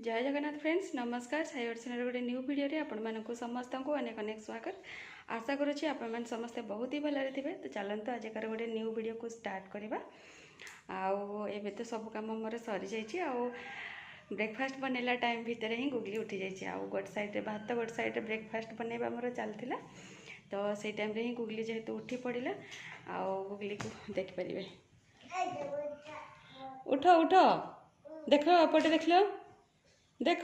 जय जगन्नाथ फ्रेंड्स नमस्कार साई अर्चना गोटे न्यू वीडियो आपण मानक समस्त को अनेक अनेक स्वागत आशा करुँची आपण समस्ते बहुत ही भलरे थे। तो चलते आजकार गोटे न्यू वीडियो को स्टार्ट करवा। आउ तो सब कम मोर सरी जाइए। ब्रेकफास्ट बनैला टाइम भितर ही गुगली उठी जाइए। आउ गोटे साइड भात गोटे साइड ब्रेकफास्ट बनैबा मोर चलता। तो से टाइम ही गुगली जेहेतु उठी पड़ा आउ गुगली को देखिपारे। उठ उठ देख एपटे देख लो देख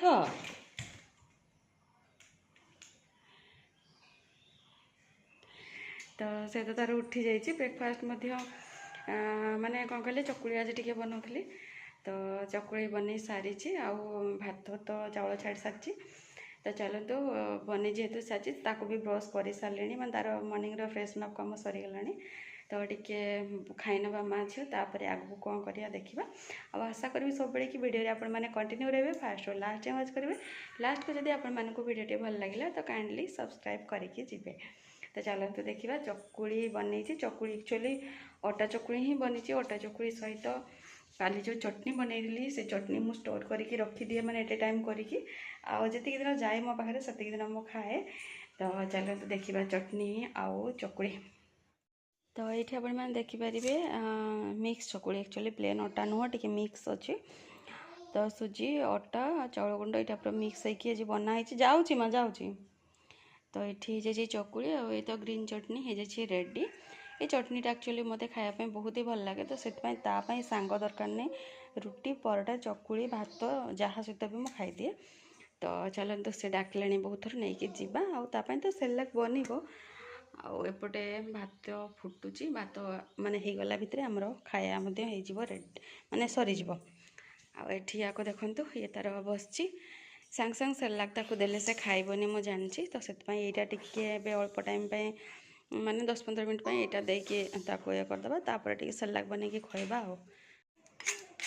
तो से तो तार उठी जाइए। ब्रेकफास्ट माने कौन कहले चकुली आज टी बनाऊली। तो चकुली बन सारी भात तो चाउल छाड़ सारी। तो चलतु बन जेहेतु सारी ताको भी ब्रश कर सारे मैं तार मॉर्निंग फ्रेशन अप कम सरीगला। तो टिके खाई ना माँ झील तापर आगू कौन करा देखा। आशा करी सब कि वीडियो आप कंटिन्यू रहे फास्ट और लास्ट टाइम वाच करेंगे। लास्ट को जब आपको वीडियो भल लगे तो काइंडली सब्सक्राइब करके जी। तो चलते देखा चकुली बन चकुली एक्चुअली अटा चकुली ही बनी। अटा चकुली सहित काली जो चटनी बनईली से चटनी मुझे स्टोर करके रखी दिए मैंने एट टाइम करके जी दिन जाए मो पाखे से दिन मु खाए। तो चलते देखा चटनी आउ चकुली। तो ये आप देखिपारे मिक्स चकुली एक्चुअली प्लेन अटा नुह टी मिक्स अच्छे। तो सुजी अटा चाउल गुंड ये पूरा मिक्स होगी आज बनाई जाऊँगी माँ जाऊँगी। तो ये चकुली और ये तो ग्रीन चटनी हो जाए रेडी। ये चटनीटा एक्चुअली मत खायापी बहुत ही भल लगे। तो से सांग दरकार नहीं रुटी परोटा चकुली भात जहाँ सहित भी मुझे खाईदिए। तो चलते से डाकिले बहुत थर नहीं जावा आपाई तो सेरेलाक बनइब। आउपटे भात फुटुची भात माने होगला भितर आमर खाया रेडी माने सरीज। आठी आको देखु ये तार बसची सांग सांग सेरेलाक ताको देले से खाइबनी मु जानी। तो से टिके अल्प टाइम माने 10-15 मिनट यहाँ देके ये करदे तापर टे सेरेलाक बनई खुआबा।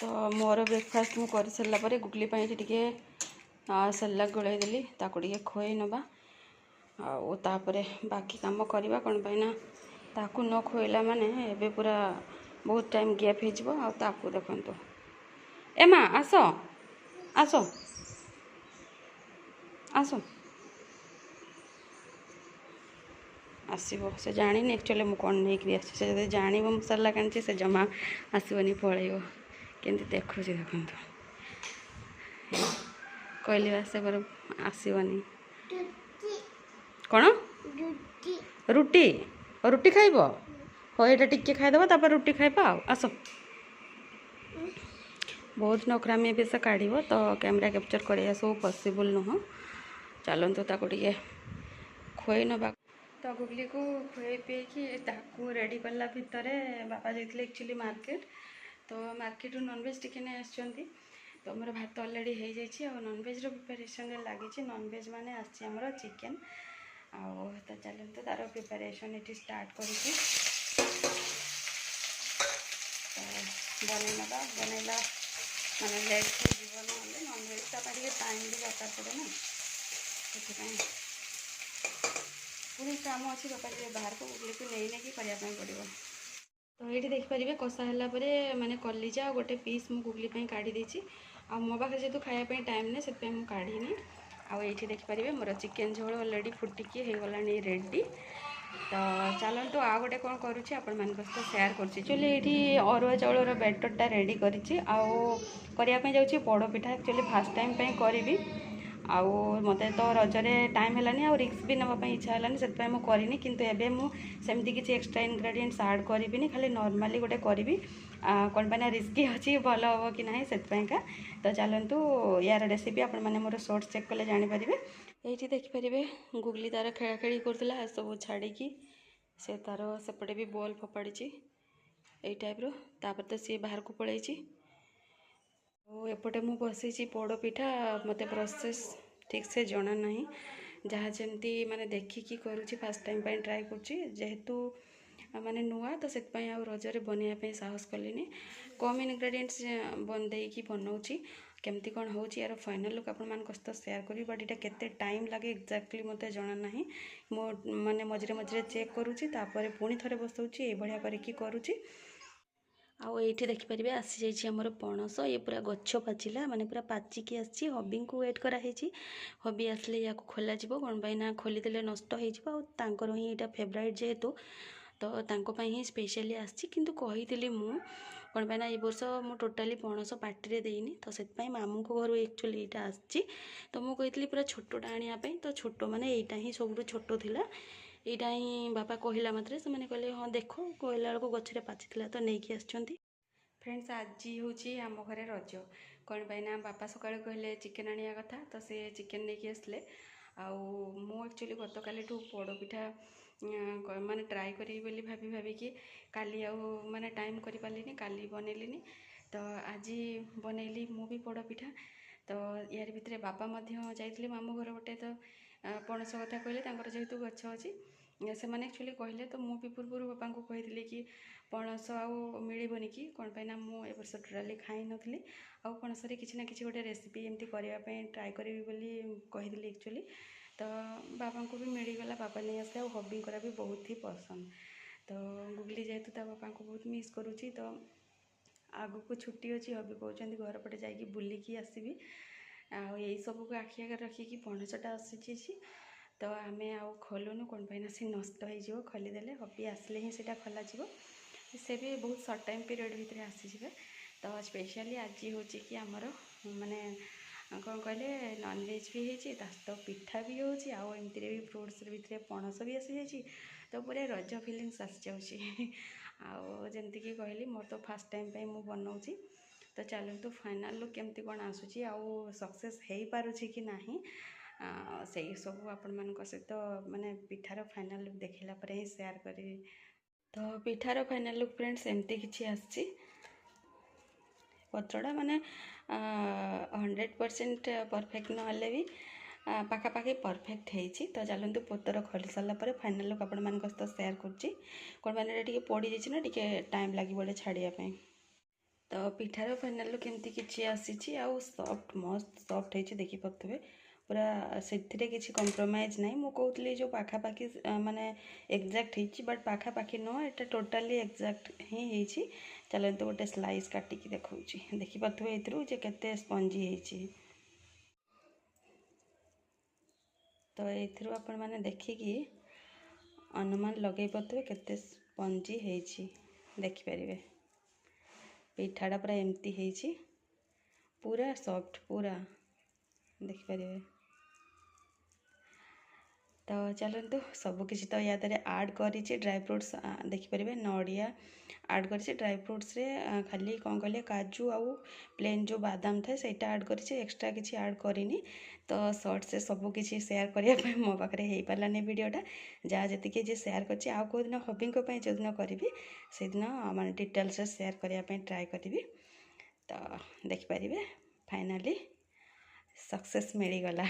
तो मोर ब्रेकफास्ट मु कर सारा पर गुगली टे सेरेलाक गोलाई देली ताको टे खुआई नवा। आउे बाकी कम करवा कौन पाइना ताकू न खुएला माने एबे पूरा बहुत टाइम गैप हो देखु। एमा आस आस आस आसो से जानी एक्चुअली मुझे कौन नहीं आसी जान मसाला कानी से जमा आसबनी पलैब केमती देखुच देखु। कहली आसे पर आसबनी कौन रुटी रुटी खाइब हो ये टिके खाईदे तापर रुटी खाइबा। आस बहुत नखरामी भी से काढ़ तो कैमेरा कैप्चर कर सब पॉसिबल नुह। चलतु ताको टे खुई नवा। तो गुगली को खुए पीकी रेडी कला भितर बापा जाते एक्चुअली मार्केट। तो मार्केट नॉनवेज टिके नहीं आसुँच। तो मोर भात अलरेडी हो जाए और नॉनवेज प्रिपरेशन लगी। नॉनवेज माने आमर चिकेन आउ। तो चलते तार प्रिपरेशन ये स्टार्ट कर बनईना बनईला माने लेट हो नॉनवेज टे टाइम भी दरकार पड़े ना से पूरी काम अच्छी बापा बाहर को गुगली को नहीं नहीं करने पड़ो। तो ये देखिपारे कषा है माने कलिजा गोटे पीस मु गुगली काढ़ी आ मो पाखे जेहतु खायापी टाइम नहीं से काढ़ी। आईठी देखिपारे मोर चिकेन झोल अलरेडी फुटिकी हो गला रेडी। तो चलतु आ गोटे कौन करुँची आपण मान सहित सेयार करुँची। ये अरुआ चाउलर बैटरटा रेडी करने जाऊँगी पोड़ पिठा एक्चुअली फास्ट टाइम करी। आउ मत तो रजरे टाइम है आ रिक्स भी नापी इच्छा है से करनी किंतु एबे सेमती किसी एक्सट्रा इनग्रेडिएंट्स ऐड करी खाली नॉर्मली गोटे करी कौन पाना रिस्की अच्छी भल हम कि ना से। तो चलतु यार रेसिपी आपण मैंने मोर शॉर्ट्स चेक कले जानीपर। ये देखिपारे गुगली तार खेला खेली करूला सब छाड़ी से तार सेपटे भी बॉल फोपाड़ी यही टाइप्र तापर तो सी बाहर को पलैची। एपटे मु बसई पोड़ पिठा मत प्रोसेस ठीक से जना ना जहाँ जमती माने देखिकी करुँची फास्ट टाइम ट्राए करेतु माने नुआ। तो से रजरे बनवाई साहस कलिनी कम इनग्रेडिएंट्स बंदेकी बनाऊँगी केमती कौन हो यार फाइनल लुक आपण मान सहित सेयार करी। बट ये केते टाइम लगे एक्जाक्टली मत जना ना मो माने मझे मझे चेक करुँची पुणी थे बसाऊँगी ये भाया करुँची। ଆଉ ଏଇଠି ଦେଖିପାରିବେ ଆସିଯାଇଛି ଆମର ପଣସ। ଇଏ ପୁରା ଗଛ ପାଚିଲା, ମାନେ ପୁରା ପାଚିକି ଆସିଛି। ହବିଙ୍କୁ ୱେଟ୍ କରାହେଇଛି, ହବି ଆସିଲେ ୟାକୁ ଖୋଲାଯିବ। କ'ଣ ପାଇଁ ନା ଖୋଲିଦେଲେ ନଷ୍ଟ ହେଇଯିବ, ଆଉ ତାଙ୍କର ହିଁ ଏଇଟା ଫେଭରାଇଟ୍ ଯେହେତୁ, ତ ତାଙ୍କ ପାଇଁ ହିଁ ସ୍ପେଶାଲି ଆସିଛି। କିନ୍ତୁ କହିଥିଲି ମୁଁ କ'ଣ ପାଇଁ ନା ଏ ବର୍ଷ ମୁଁ ଟୋଟାଲି ପଣସ ପାଟିରେ ଦେଇନି, ତ ସେଥିପାଇଁ ମାମୁଁଙ୍କ ଘରୁ ଆକ୍ଚୁଆଲି ଏଇଟା ଆସିଛି। ତ ମୁଁ କହିଥିଲି ପୁରା ଛୋଟଟା ଆଣିବା ପାଇଁ, ତ ଛୋଟ ମାନେ ଏଇଟା ହିଁ ସବୁଠୁ ଛୋଟ ଥିଲା। ଏଇଟା ହିଁ ବାପା କହିଲା ମାତ୍ରେ ସେମାନେ କହିଲେ ହଁ ଦେଖ, କହିଲା ବେଳକୁ ଗଛରେ ପାଚିଥିଲା ତ ନେଇକି ଆସିଛନ୍ତି। ଫ୍ରେଣ୍ଡସ୍, ଆଜି ହେଉଛି ଆମ ଘରେ ରଜ। କ'ଣ ପାଇଁ ନା ବାପା ସକାଳୁ କହିଲେ ଚିକେନ୍ ଆଣିବା କଥା, ତ ସେ ଚିକେନ୍ ନେଇକି ଆସିଲେ। ଆଉ ମୁଁ ଆକ୍ଚୁଆଲି ଗତକାଲିଠୁ ପୋଡ଼ପିଠା ମାନେ ଟ୍ରାଏ କରିବି ବୋଲି ଭାବିକି କାଲି ଆଉ ମାନେ ଟାଇମ୍ କରିପାରିଲିନି, କାଲି ବନେଇଲିନି। ତ ଆଜି ବନେଇଲି ମୁଁ ବି ପୋଡ଼ପିଠା। ତ ୟାର ଭିତରେ ବାପା ମଧ୍ୟ ଯାଇଥିଲେ ମାମୁଁ ଘର ଗୋଟେ, ତ ପଣସ କଥା କହିଲେ, ତାଙ୍କର ଯେହେତୁ ଗଛ ଅଛି ସେମାନେ ଆକ୍ଚୁଆଲି କହିଲେ। ତ ମୁଁ ବି ପୂର୍ବରୁ ବାପାଙ୍କୁ କହିଥିଲି କି ପଣସ ଆଉ ମିଳିବନି କି, କ'ଣ ପାଇଁ ନା ମୁଁ ଏ ବର୍ଷ ଟୋଟାଲି ଖାଇନଥିଲି। ଆଉ ପଣସରେ କିଛି ନା କିଛି ଗୋଟେ ରେସିପି ଏମିତି କରିବା ପାଇଁ ଟ୍ରାଏ କରିବି ବୋଲି କହିଥିଲି ଆକ୍ଚୁଆଲି। ତ ବାବାଙ୍କୁ ବି ମିଳିଗଲା, ବାବା ନେଇ ଆସିଲେ। ଆଉ ହବିଙ୍କର ବି ବହୁତ ହି ପସନ୍ଦ। ତ ଗୁଗଲି ଯେହେତୁ ତା ବାପାଙ୍କୁ ବହୁତ ମିସ୍ କରୁଛି, ତ ଆଗକୁ ଛୁଟି ଅଛି, ହବି କହୁଛନ୍ତି ଘର ପଟେ ଯାଇକି ବୁଲିକି ଆସିବି। ଆଉ ଏଇସବୁକୁ ଆଖି ଆଗରେ ରଖିକି ପଣସଟା ଆସିଛି। ତ ଆମେ ଆଉ ଖୋଲୁନୁ, କ'ଣ ପାଇଁ ନା ସେ ନଷ୍ଟ ହେଇଯିବ ଖୋଲିଦେଲେ। ହବି ଆସିଲେ ହିଁ ସେଇଟା ଖୋଲାଯିବ। ସେ ବି ବହୁତ ସର୍ଟ ଟାଇମ୍ ପିରିୟଡ଼ ଭିତରେ ଆସିଯିବେ। ତ ସ୍ପେଶାଲି ଆଜି ହେଉଛି କି ଆମର ମାନେ କ'ଣ କହିଲେ, ନନଭେଜ୍ ବି ହେଇଛି, ତା ସହିତ ପିଠା ବି ହେଉଛି, ଆଉ ଏମିତିରେ ବି ଫ୍ରୁଟ୍ସ ଭିତରେ ପଣସ ବି ଆସିଯାଇଛି। ତ ପୁରା ରଜ ଫିଲିଙ୍ଗସ୍ ଆସିଯାଉଛି। ଆଉ ଯେମିତିକି କହିଲି, ମୋର ତ ଫାର୍ଷ୍ଟ ଟାଇମ୍ ପାଇଁ ମୁଁ ବନାଉଛି। ତ ଚାଲନ୍ତୁ ଫାଇନାଲ୍ ଲୁକ୍ କେମିତି କ'ଣ ଆସୁଛି, ଆଉ ସକ୍ସେସ୍ ହେଇପାରୁଛି କି ନାହିଁ, ସେଇ ସବୁ ଆପଣମାନଙ୍କ ସହିତ ମାନେ ପିଠାର ଫାଇନାଲ୍ ଲୁକ୍ ଦେଖିଲା ପରେ ହିଁ ସେୟାର କରିବି। ତ ପିଠାର ଫାଇନାଲ୍ ଲୁକ୍ ଫ୍ରେଣ୍ଡସ୍ ଏମିତି କିଛି ଆସିଛି। ପତ୍ରଟା ମାନେ 100% ପରଫେକ୍ଟ ନହେଲେ ବି ପାଖାପାଖି ପରଫେକ୍ଟ ହେଇଛି। ତ ଚାଲନ୍ତୁ ପତ୍ର ଖୋଲି ସାରିଲା ପରେ ଫାଇନାଲ୍ ଲୁକ୍ ଆପଣମାନଙ୍କ ସହିତ ସେୟାର କରୁଛି। କ'ଣ ମାନେ ଏଇଟା ଟିକେ ପୋଡ଼ିଯାଇଛି ନା, ଟିକେ ଟାଇମ୍ ଲାଗିବ ଏଇଟା ଛାଡ଼ିବା ପାଇଁ। ତ ପିଠାର ଫାଇନାଲ୍ ଲୁକ୍ ଏମିତି କିଛି ଆସିଛି, ଆଉ ସଫ୍ଟ, ମସ୍ତ ସଫ୍ଟ ହେଇଛି, ଦେଖିପାରୁଥିବେ। ପୁରା ସେଥିରେ କିଛି କମ୍ପ୍ରୋମାଇଜ୍ ନାହିଁ। ମୁଁ କହୁଥିଲି ଯେଉଁ ପାଖାପାଖି ମାନେ ଏକ୍ଜାକ୍ଟ ହେଇଛି, ବଟ୍ ପାଖାପାଖି ନୁହଁ, ଏଇଟା ଟୋଟାଲି ଏକ୍ଜାକ୍ଟ ହିଁ ହେଇଛି। ଚାଲନ୍ତୁ ଗୋଟେ ସ୍ଲାଇସ୍ କାଟିକି ଦେଖାଉଛି, ଦେଖିପାରୁଥିବେ ଏଥିରୁ ଯେ କେତେ ସ୍ପଞ୍ଜି ହେଇଛି। ତ ଏଥିରୁ ଆପଣମାନେ ଦେଖିକି ଅନୁମାନ ଲଗାଇ ପାରୁଥିବେ କେତେ ସ୍ପଞ୍ଜି ହେଇଛି, ଦେଖିପାରିବେ। ପିଠାଟା ପୁରା ଏମିତି ହେଇଛି, ପୁରା ସଫ୍ଟ, ପୁରା ଦେଖିପାରିବେ। ତ ଚାଲନ୍ତୁ ସବୁକିଛି ତ ୟା ଦେହରେ ଆଡ଼୍ କରିଛି, ଡ୍ରାଏ ଫ୍ରୁଟ୍ସ ଦେଖିପାରିବେ, ନଡ଼ିଆ ଆଡ଼୍ କରିଛି। ଡ୍ରାଏ ଫ୍ରୁଟ୍ସରେ ଖାଲି କ'ଣ କହିଲେ, କାଜୁ ଆଉ ପ୍ଲେନ୍ ଯେଉଁ ବାଦାମ ଥାଏ ସେଇଟା ଆଡ଼୍ କରିଛି, ଏକ୍ସଟ୍ରା କିଛି ଆଡ଼୍ କରିନି। ତ ସର୍ଟସରେ ସବୁକିଛି ସେୟାର କରିବା ପାଇଁ ମୋ ପାଖରେ ହେଇପାରିଲାନି ଭିଡ଼ିଓଟା। ଯାହା ଯେତିକି ଯେ ସେୟାର କରିଛି, ଆଉ କେଉଁଦିନ ହବିଙ୍କ ପାଇଁ ଯେଉଁଦିନ କରିବି ସେଦିନ ମାନେ ଡିଟେଲ୍ସରେ ସେୟାର କରିବା ପାଇଁ ଟ୍ରାଏ କରିବି। ତ ଦେଖିପାରିବେ ଫାଇନାଲି ସକ୍ସେସ୍ ମିଳିଗଲା।